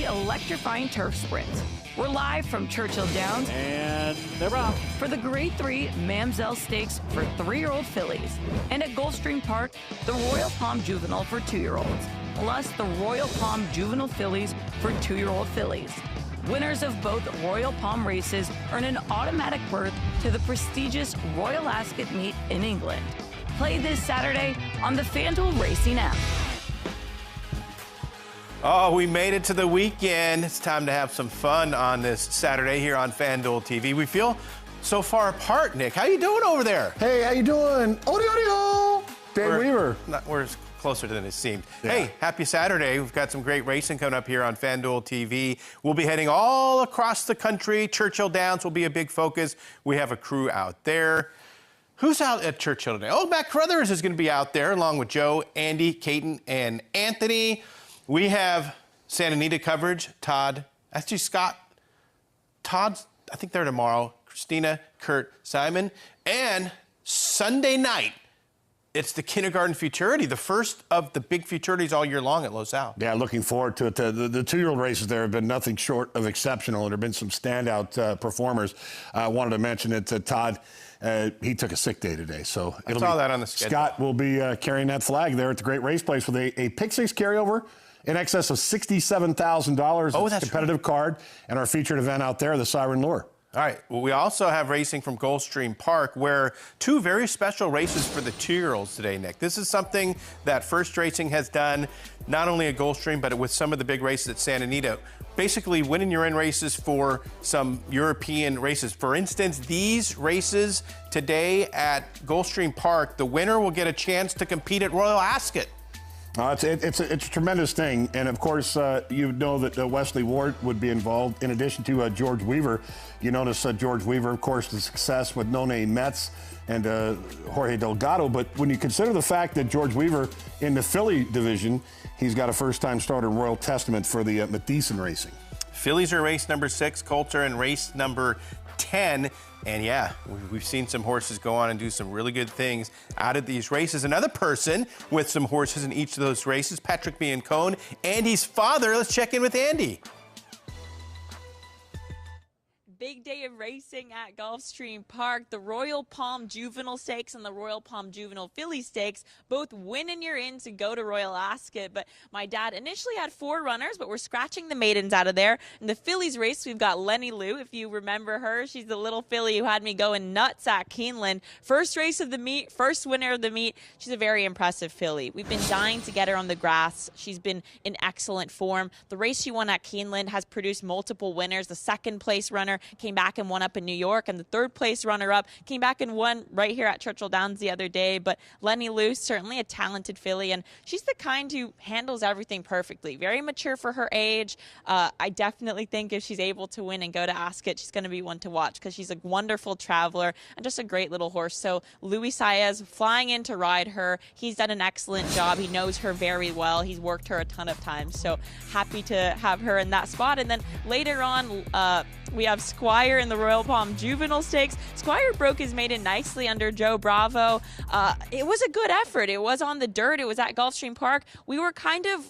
electrifying turf sprint. We're live from Churchill Downs. And they're off. For the Grade 3 Mamselle Stakes for 3-year-old fillies. And at Gulfstream Park, the Royal Palm Juvenile for 2-year-olds. Plus the Royal Palm Juvenile fillies for 2-year-old fillies. Winners of both Royal Palm races earn an automatic berth to the prestigious Royal Ascot meet in England. Play this Saturday on the FanDuel Racing app. Oh, we made it to the weekend. It's time to have some fun on this Saturday here on FanDuel TV. We feel so far apart, Nick. How you doing over there? Hey, how you doing? Odio! Dave Weaver. We're closer than it seemed. Yeah. Hey, happy Saturday. We've got some great racing coming up here on FanDuel TV. We'll be heading all across the country. Churchill Downs will be a big focus. We have a crew out there. Who's out at Churchill today? Oh, Matt Carruthers is going to be out there along with Joe, Andy, Caton, and Anthony. We have Santa Anita coverage. Todd, actually Scott, Todd's, I think they're tomorrow. Christina, Kurt, Simon. And Sunday night, it's the kindergarten futurity, the first of the big futurities all year long at Los Al. Yeah, looking forward to it. The 2-year-old races there have been nothing short of exceptional, and there have been some standout performers. I wanted to mention it to Todd. He took a sick day today, so I saw that on the schedule. Scott will be carrying that flag there at the Great Race Place with a pick six carryover in excess of $67,000. Oh, it's that's a competitive right. card, and our featured event out there, the Siren Lure. All right. Well, we also have racing from Gulfstream Park, where 2 very special races for the 2-year-olds today, Nick. This is something that First Racing has done, not only at Gulfstream, but with some of the big races at Santa Anita. Basically, winning your in races for some European races. For instance, these races today at Gulfstream Park, the winner will get a chance to compete at Royal Ascot. It's a tremendous thing, and of course, you know that Wesley Ward would be involved, in addition to George Weaver. You notice George Weaver, of course, the success with None Metz and Jorge Delgado, but when you consider the fact that George Weaver in the filly division, he's got a first-time starter Royal Testament for the Matheson Racing. Fillies are race number 6, Colts are in race number 10. And yeah, we've seen some horses go on and do some really good things out of these races. Another person with some horses in each of those races, Patrick Biancone, Andy's father. Let's check in with Andy. Big day of racing at Gulfstream Park. The Royal Palm Juvenile Stakes and the Royal Palm Juvenile Filly Stakes both winning you're in to go to Royal Ascot. But my dad initially had 4 runners, but we're scratching the maidens out of there. In the fillies race, we've got Lenny Lou. If you remember her, she's the little filly who had me going nuts at Keeneland. First race of the meet, first winner of the meet. She's a very impressive filly. We've been dying to get her on the grass. She's been in excellent form. The race she won at Keeneland has produced multiple winners. The second place runner came back and won up in New York, and the third place runner-up came back and won right here at Churchill Downs the other day. But Lenny Lou, certainly a talented filly, and she's the kind who handles everything perfectly. Very mature for her age. I definitely think if she's able to win and go to Ascot, she's going to be one to watch because she's a wonderful traveler and just a great little horse. So Luis Saez flying in to ride her. He's done an excellent job. He knows her very well. He's worked her a ton of times. So happy to have her in that spot. And then later on, we have Squire in the Royal Palm Juvenile Stakes. Squire broke his maiden nicely under Joe Bravo. It was a good effort. It was on the dirt. It was at Gulfstream Park. We were kind of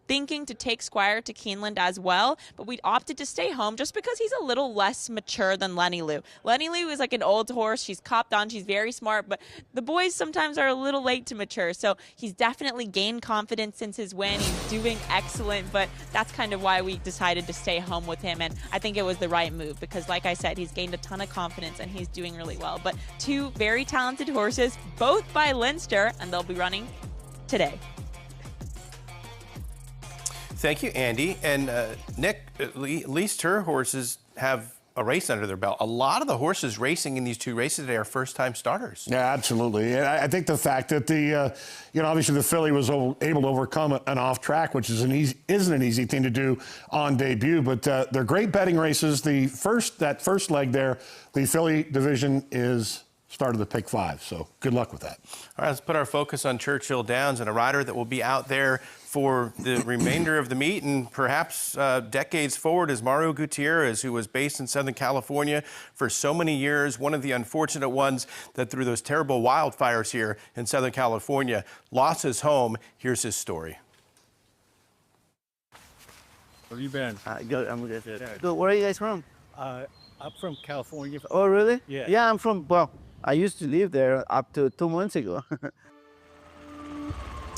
thinking to take Squire to Keeneland as well, but we opted to stay home just because he's a little less mature than Lenny Lou. Lenny Lou is like an old horse. She's copped on. She's very smart, but the boys sometimes are a little late to mature. So he's definitely gained confidence since his win. He's doing excellent, but that's kind of why we decided to stay home with him. And I think it was the right move because, like I said, he's gained a ton of confidence and he's doing really well. But 2 very talented horses, both by Leinster, and they'll be running today. Thank you, Andy. And Nick, at least her horses have a race under their belt. A lot of the horses racing in these 2 races today are first-time starters. Yeah, absolutely. And I think the fact that obviously the filly was able to overcome an off track, which isn't an easy thing to do on debut, but they're great betting races. That first leg there, the filly division is started the pick 5, so good luck with that. All right, let's put our focus on Churchill Downs and a rider that will be out there for the remainder of the meet and perhaps decades forward is Mario Gutierrez, who was based in Southern California for so many years, one of the unfortunate ones that through those terrible wildfires here in Southern California lost his home. Here's his story. Where you been? Good, I'm good. Good. Good. Where are you guys from? I'm from California. Oh, really? Yeah. Yeah, I'm from, well, I used to live there up to 2 months ago.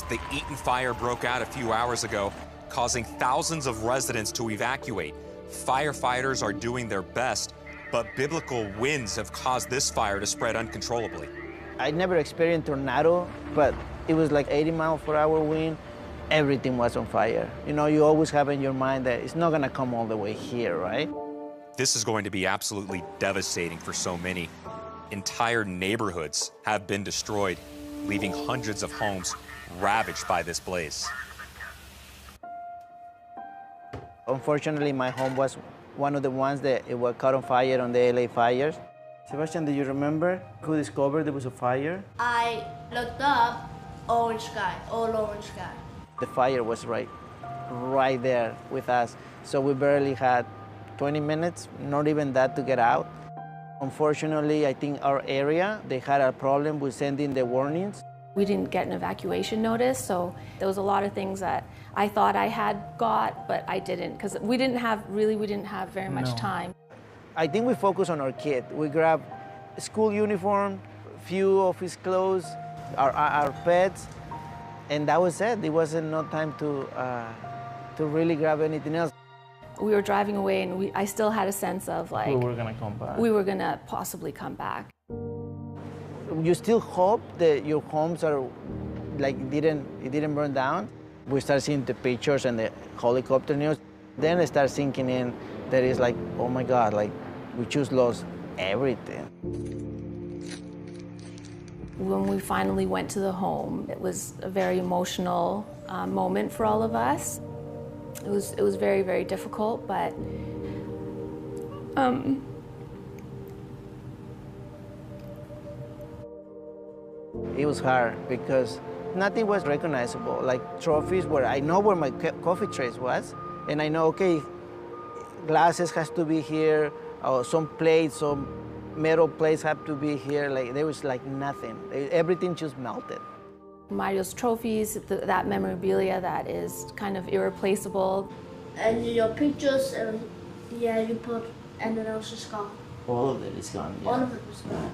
The Eaton fire broke out a few hours ago, causing thousands of residents to evacuate. Firefighters are doing their best, but biblical winds have caused this fire to spread uncontrollably. I never experienced tornado, but it was like 80-mile-per-hour wind. Everything was on fire. You know, you always have in your mind that it's not gonna come all the way here, right? This is going to be absolutely devastating for so many. Entire neighborhoods have been destroyed, leaving hundreds of homes ravaged by this blaze. Unfortunately, my home was one of the ones that it was caught on fire on the LA fires. Sebastian, do you remember who discovered there was a fire? I looked up, orange sky, all orange sky. The fire was right there with us. So we barely had 20 minutes, not even that, to get out. Unfortunately, I think our area, they had a problem with sending the warnings. We didn't get an evacuation notice, so there was a lot of things that I thought I had got, but I didn't, because we didn't have very much time. I think we focused on our kid. We grabbed a school uniform, few of his clothes, our pets, and that was it. There wasn't no time to really grab anything else. We were driving away, and I still had a sense of like We were gonna come back. we were gonna possibly come back. You still hope that your homes are like it didn't burn down. We start seeing the pictures and the helicopter news. Then it starts sinking in that it's like, oh my God, like we just lost everything. When we finally went to the home, it was a very emotional moment for all of us. It was very, very difficult, but it was hard because nothing was recognizable. Like trophies where I know where my coffee trays was, and I know, okay, glasses has to be here, or some plates, some metal plates have to be here. Like there was like nothing. Everything just melted. Mario's trophies, that memorabilia that is kind of irreplaceable. And your pictures, and yeah, you put, and then it was just gone. All of it is gone. Yeah. All of it was gone.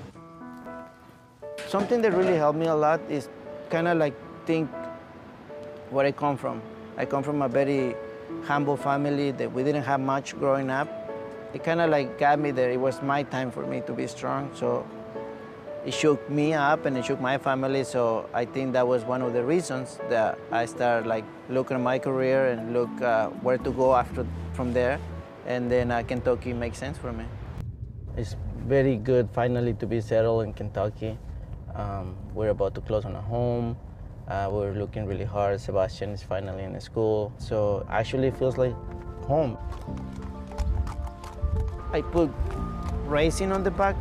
Something that really helped me a lot is kind of like think where I come from. I come from a very humble family that we didn't have much growing up. It kind of like got me there. It was my time for me to be strong. So it shook me up and it shook my family. So I think that was one of the reasons that I started like looking at my career and look where to go after from there. And then Kentucky makes sense for me. It's very good finally to be settled in Kentucky. We're about to close on a home. We're looking really hard. Sebastian is finally in school. So actually it feels like home. I put racing on the back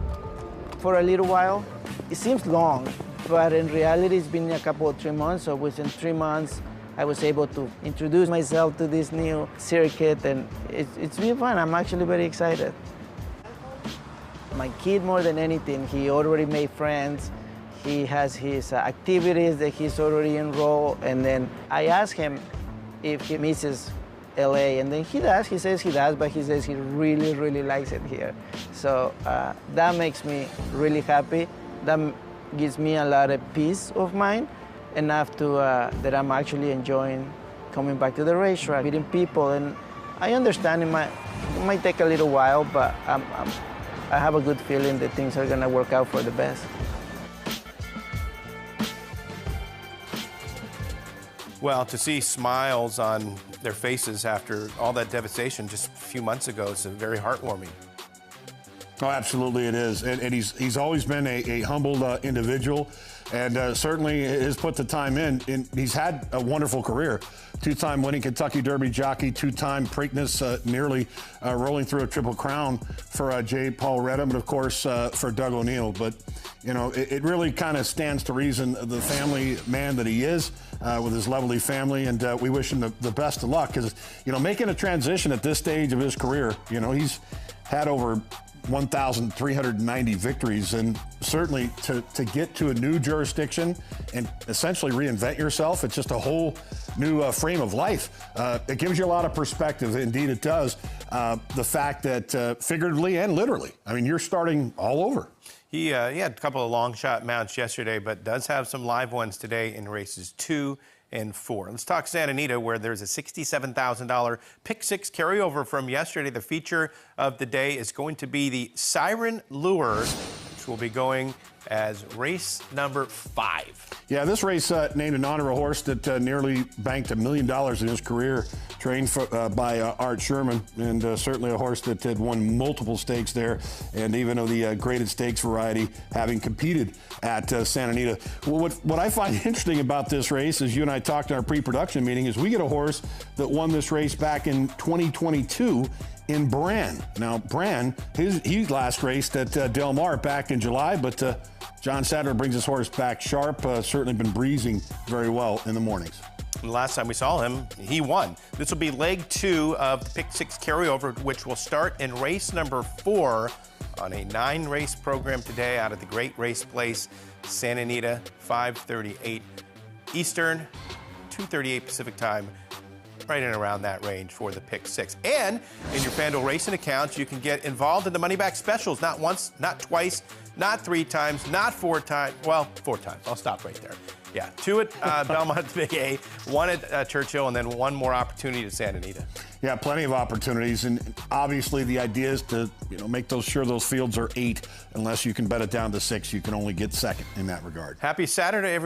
for a little while. It seems long, but in reality it's been a couple of 3 months. So within 3 months, I was able to introduce myself to this new circuit, and it's been fun. I'm actually very excited. My kid, more than anything, he already made friends. He has his activities that he's already enrolled, and then I asked him if he misses LA, and then he does. He says he does, but he says he really, really likes it here. So that makes me really happy. That gives me a lot of peace of mind, enough to that I'm actually enjoying coming back to the racetrack, meeting people, and I understand it might take a little while, but I have a good feeling that things are gonna work out for the best. Well, to see smiles on their faces after all that devastation just a few months ago, it's very heartwarming. Oh, absolutely it is. And he's always been a humbled individual, and certainly has put the time in. And he's had a wonderful career. Two-time winning Kentucky Derby jockey, two-time Preakness, nearly rolling through a Triple Crown for J. Paul Redham, and of course for Doug O'Neill. But, you know, it really kind of stands to reason the family man that he is, with his lovely family, and we wish him the best of luck, because, you know, making a transition at this stage of his career, you know, he's had over 1,390 victories, and certainly to get to a new jurisdiction and essentially reinvent yourself, it's just a whole new frame of life. It gives you a lot of perspective. Indeed, it does. The fact that figuratively and literally, I mean, you're starting all over. He had a couple of long shot mounts yesterday, but does have some live ones today in races 2 and 4. Let's talk Santa Anita, where there's a $67,000 pick 6 carryover from yesterday. The feature of the day is going to be the Siren Lure, which will be going as race number 5. Yeah, this race named in honor of a horse that nearly banked $1 million in his career, trained by Art Sherman, and certainly a horse that had won multiple stakes there, and even of the graded stakes variety, having competed at Santa Anita. Well, what I find interesting about this race, as you and I talked in our pre-production meeting, is we get a horse that won this race back in 2022 in Bran. Now, Bran, he last raced at Del Mar back in July, but John Sadler brings his horse back sharp, certainly been breezing very well in the mornings. And the last time we saw him, he won. This will be leg 2 of the pick 6 carryover, which will start in race number 4 on a 9-race program today out of the Great Race Place, Santa Anita, 5:38 Eastern, 2:38 Pacific time. Right in around that range for the pick 6. And in your FanDuel racing accounts, you can get involved in the money back specials. Not once, not twice, not 3 times, not 4 times. Well, 4 times. I'll stop right there. Yeah, 2 at Belmont Big A, 1 at Churchill, and then 1 more opportunity to Santa Anita. Yeah, plenty of opportunities, and obviously the idea is to make sure those fields are 8. Unless you can bet it down to 6, you can only get second in that regard. Happy Saturday, everyone.